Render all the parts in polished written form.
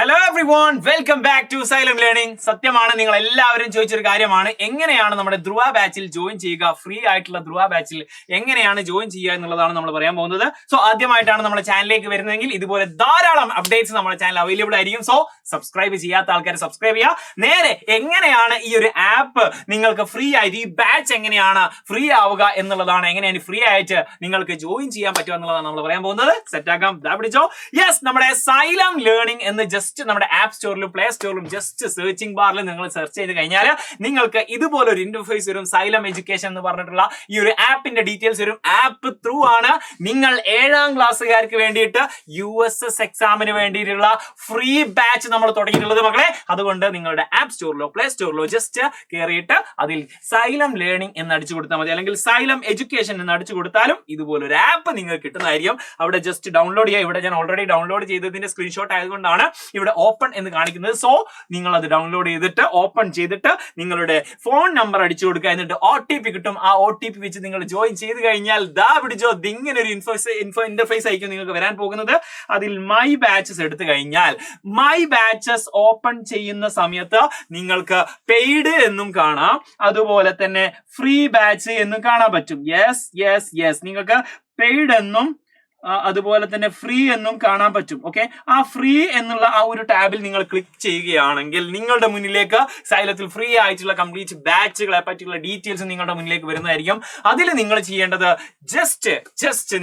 Hello everyone, welcome back to Xylem learning. സത്യമാണ്, നിങ്ങൾ എല്ലാവരും ചോദിച്ചൊരു കാര്യമാണ്, എങ്ങനെയാണ് നമ്മുടെ ധ്രുവ ബാച്ചിൽ ജോയിൻ ചെയ്യുക, ഫ്രീ ആയിട്ടുള്ള ധ്രുവ ബാച്ചിൽ എങ്ങനെയാണ് ജോയിൻ ചെയ്യുക എന്നുള്ളതാണ് നമ്മൾ പറയാൻ പോകുന്നത്. സോ ആദ്യമായിട്ടാണ് നമ്മുടെ ചാനലിലേക്ക് വരുന്നതെങ്കിൽ ഇതുപോലെ ധാരാളം അപ്ഡേറ്റ്സ് നമ്മുടെ ചാനൽ അവൈലബിൾ ആയിരിക്കും. സോ സബ്സ്ക്രൈബ് ചെയ്യാത്ത ആൾക്കാർ സബ്സ്ക്രൈബ് ചെയ്യുക. നേരെ എങ്ങനെയാണ് ഈ ഒരു ആപ്പ് നിങ്ങൾക്ക് ഫ്രീ ആയിട്ട്, ഈ ബാച്ച് എങ്ങനെയാണ് ഫ്രീ ആവുക എന്നുള്ളതാണ്, എങ്ങനെയാണ് ഫ്രീ ആയിട്ട് നിങ്ങൾക്ക് ജോയിൻ ചെയ്യാൻ പറ്റുക എന്നുള്ളതാണ് നമ്മൾ പറയാൻ പോകുന്നത്. സെറ്റ് ആക്കാം, പിടിച്ചോ. യെസ്, നമ്മുടെ സൈലം ലേണിംഗ് എന്ന് ജസ്റ്റ് നമ്മുടെ ആപ്പ് സ്റ്റോറിലും പ്ലേ സ്റ്റോറിലും ജസ്റ്റ് സെർച്ചിങ് ബാറിൽ നിങ്ങൾ സെർച്ച് ചെയ്ത് കഴിഞ്ഞാൽ നിങ്ങൾക്ക് ഇതുപോലൊരു ഇന്റർഫേസ് വരും. സൈലം എഡ്യൂക്കേഷൻ എന്ന് പറഞ്ഞിട്ടുള്ള ഈ ഒരു ആപ്പിന്റെ ഡീറ്റെയിൽസ് വരും. ആപ്പ് ത്രൂ ആണ് നിങ്ങൾ 7ാം ക്ലാസ്സുകാർക്ക് വേണ്ടിയിട്ട് USS എക്സാമിന് വേണ്ടിയിട്ടുള്ള ഫ്രീ ബാച്ച് നമ്മൾ തുടങ്ങിയിട്ടുള്ളത് മക്കളെ. അതുകൊണ്ട് നിങ്ങളുടെ ആപ്പ് സ്റ്റോറിലോ പ്ലേ സ്റ്റോറിലോ ജസ്റ്റ് കയറിയിട്ട് അതിൽ സൈലം ലേണിംഗ് എന്ന് അടിച്ചു കൊടുത്താൽ മതി, അല്ലെങ്കിൽ സൈലം എഡ്യൂക്കേഷൻ എന്ന് അടിച്ചു കൊടുത്താലും ഇതുപോലൊരു ആപ്പ് നിങ്ങൾക്ക് കിട്ടുന്നതായിരിക്കും. അവിടെ ജസ്റ്റ് ഡൗൺലോഡ് ചെയ്യുക. ഇവിടെ ഞാൻ ഓൾറെഡി ഡൗൺലോഡ് ചെയ്തതിന്റെ സ്ക്രീൻഷോട്ട് ആയതുകൊണ്ടാണ് ഇവിടെ ഓപ്പൺ എന്ന് കാണിക്കുന്നത്. സോ നിങ്ങൾ അത് ഡൗൺലോഡ് ചെയ്തിട്ട് ഓപ്പൺ ചെയ്തിട്ട് നിങ്ങളുടെ ഫോൺ നമ്പർ അടിച്ചു കൊടുക്കുക. എന്നിട്ട് OTP കിട്ടും. ആ OTP വെച്ച് നിങ്ങൾ ജോയിൻ ചെയ്ത് കഴിഞ്ഞാൽ പിടിച്ചോ, ഇങ്ങനെ ഒരു ഇന്റർഫേസ് ആയിരിക്കും നിങ്ങൾക്ക് വരാൻ പോകുന്നത്. അതിൽ മൈ ബാച്ചസ് എടുത്തു കഴിഞ്ഞാൽ മൈ ബാച്ചസ് ഓപ്പൺ ചെയ്യുന്ന സമയത്ത് നിങ്ങൾക്ക് പെയ്ഡ് എന്നും കാണാം, അതുപോലെ തന്നെ ഫ്രീ ബാച്ച് എന്നും കാണാൻ പറ്റും. യെസ് നിങ്ങൾക്ക് പെയ്ഡ് എന്നും അതുപോലെ തന്നെ ഫ്രീ എന്നും കാണാൻ പറ്റും. ഓക്കെ, ആ ഫ്രീ എന്നുള്ള ആ ഒരു ടാബിൽ നിങ്ങൾ ക്ലിക്ക് ചെയ്യുകയാണെങ്കിൽ നിങ്ങളുടെ മുന്നിലേക്ക് സൈലത്തിൽ ഫ്രീ ആയിട്ടുള്ള കംപ്ലീറ്റ് ബാച്ചുകളെ പറ്റിയുള്ള ഡീറ്റെയിൽസ് നിങ്ങളുടെ മുന്നിലേക്ക് വരുന്നതായിരിക്കും. അതിൽ നിങ്ങൾ ചെയ്യേണ്ടത് ജസ്റ്റ്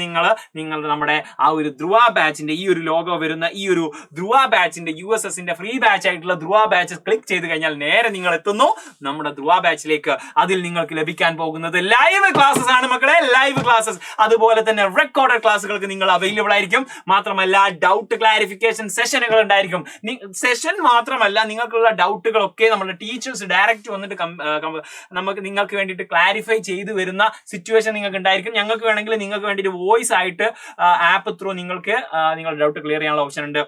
നിങ്ങളുടെ നമ്മുടെ ആ ഒരു ധ്രുവ ബാച്ചിന്റെ ഈ ഒരു ലോഗോ വരുന്ന ഈ ഒരു ധ്രുവ ബാച്ചിന്റെ USSന്റെ ഫ്രീ ബാച്ച് ആയിട്ടുള്ള ധ്രുവ ബാച്ച് ക്ലിക്ക് ചെയ്ത് കഴിഞ്ഞാൽ നേരെ നിങ്ങൾ എത്തുന്നു നമ്മുടെ ധ്രുവ ബാച്ചിലേക്ക്. അതിൽ നിങ്ങൾക്ക് ലഭിക്കാൻ പോകുന്നത് ലൈവ് ക്ലാസ്സസ് ആണ് മക്കളെ, ലൈവ് ക്ലാസ്സസ്. അതുപോലെ തന്നെ റെക്കോർഡഡ് ക്ലാസ്സുകൾക്ക് നിങ്ങൾ അവൈലബിൾ ആയിരിക്കും. മാത്രമല്ല ഡൗട്ട് ക്ലാരിഫിക്കേഷൻ സെഷനുകൾ ഉണ്ടായിരിക്കും. സെഷൻ മാത്രമല്ല, നിങ്ങൾക്കുള്ള ഡൗട്ടുകളൊക്കെ നമ്മുടെ ടീച്ചേഴ്സ് ഡയറക്റ്റ് വന്നിട്ട് നിങ്ങൾക്ക് വേണ്ടിയിട്ട് ക്ലാരിഫൈ ചെയ്തു വരുന്ന സിറ്റുവേഷൻ നിങ്ങൾക്ക് ഉണ്ടായിരിക്കും. ഞങ്ങൾക്ക് വേണമെങ്കിൽ നിങ്ങൾക്ക് വേണ്ടിയിട്ട് വോയിസ് ആയിട്ട് ആപ്പ് ത്രൂ നിങ്ങൾക്ക് നിങ്ങളുടെ ഡൗട്ട് ക്ലിയർ ചെയ്യാനുള്ള ഓപ്ഷൻ ഉണ്ട്.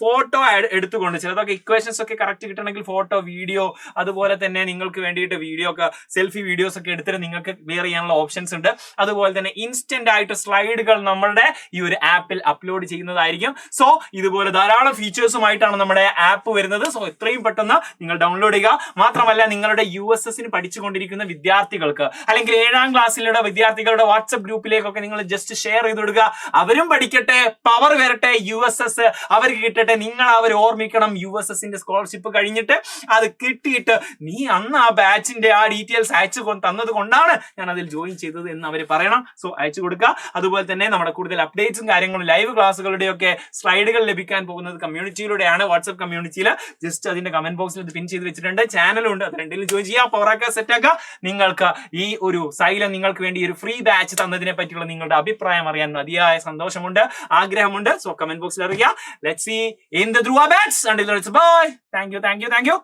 ഫോട്ടോ എടുത്തുകൊണ്ട് ചിലതൊക്കെ ഇക്വേഷൻസ് ഒക്കെ കറക്റ്റ് കിട്ടണമെങ്കിൽ ഫോട്ടോ, വീഡിയോ, അതുപോലെ തന്നെ നിങ്ങൾക്ക് വേണ്ടിയിട്ട് വീഡിയോ ഒക്കെ സെൽഫി വീഡിയോസ് ഒക്കെ എടുത്തിട്ട് നിങ്ങൾക്ക് ക്ലിയർ ചെയ്യാനുള്ള ഓപ്ഷൻസ് ഉണ്ട്. അതുപോലെ തന്നെ ഇൻസ്റ്റന്റ് ആയിട്ട് സ്ലൈഡുകൾ നമ്മളുടെ ഈ ഒരു ആപ്പിൽ അപ്ലോഡ് ചെയ്യുന്നതായിരിക്കും. സോ ഇതുപോലെ ധാരാളം ഫീച്ചേഴ്സുമായിട്ടാണ് നമ്മുടെ ആപ്പ് വരുന്നത്. സോ എത്രയും പെട്ടെന്ന് നിങ്ങൾ ഡൗൺലോഡ് ചെയ്യുക. മാത്രമല്ല നിങ്ങളുടെ USSന് പഠിച്ചുകൊണ്ടിരിക്കുന്ന വിദ്യാർത്ഥികൾക്ക്, അല്ലെങ്കിൽ 7ാം ക്ലാസ്സിലുള്ള വിദ്യാർത്ഥികളുടെ വാട്സ്ആപ്പ് ഗ്രൂപ്പിലേക്കൊക്കെ നിങ്ങൾ ജസ്റ്റ് ഷെയർ ചെയ്ത് കൊടുക്കുക. അവരും പഠിക്കട്ടെ, പവർ വരട്ടെ, USS അവർക്ക് കിട്ടട്ടെ. നിങ്ങൾ അവർ ഓർമ്മിക്കണം, USSന്റെ സ്കോളർഷിപ്പ് കഴിഞ്ഞിട്ട് അത് കിട്ടിയിട്ട് നീ അന്ന് ആ ബാച്ചിന്റെ ആ ഡീറ്റെയിൽസ് അയച്ചു തന്നത് കൊണ്ടാണ് ഞാൻ അതിൽ ജോയിൻ ചെയ്തത് എന്ന് അവർ പറയണം. സോ അയച്ചു കൊടുക്കുക. അതുപോലെ തന്നെ നമ്മുടെ കൂടുതൽ അപ്ഡേറ്റ്സും കാര്യങ്ങളും ലൈവ് ക്ലാസ്സുകളുടെയൊക്കെ സ്ലൈഡുകൾ ലഭിക്കാൻ പോകുന്നത് കമ്മ്യൂണിറ്റിയിലൂടെയാണ്. വാട്സ്ആപ്പ് കമ്മ്യൂണിറ്റിയിൽ ജസ്റ്റ് അതിന്റെ കമന്റ് ബോക്സിൽ ഇത് പിൻ ചെയ്ത് വെച്ചിട്ടുണ്ട്. ചാനലുണ്ട്, അത് രണ്ടിലും ജോയിൻ ചെയ്യുക, പവറാക്കുക, സെറ്റാക്കുക. നിങ്ങൾക്ക് ഈ ഒരു സൈലം നിങ്ങൾക്ക് വേണ്ടി ഒരു ഫ്രീ ബാച്ച് തന്നതിനെ പറ്റിയുള്ള നിങ്ങളുടെ അഭിപ്രായം അറിയാൻ അതിയായ സന്തോഷമുണ്ട്, ആഗ്രഹമുണ്ട്. സോ കമന്റ് ബോക്സിൽ അറിയിക്കുക. Let's see in the Dhruva batch. Until then, bye. Thank you.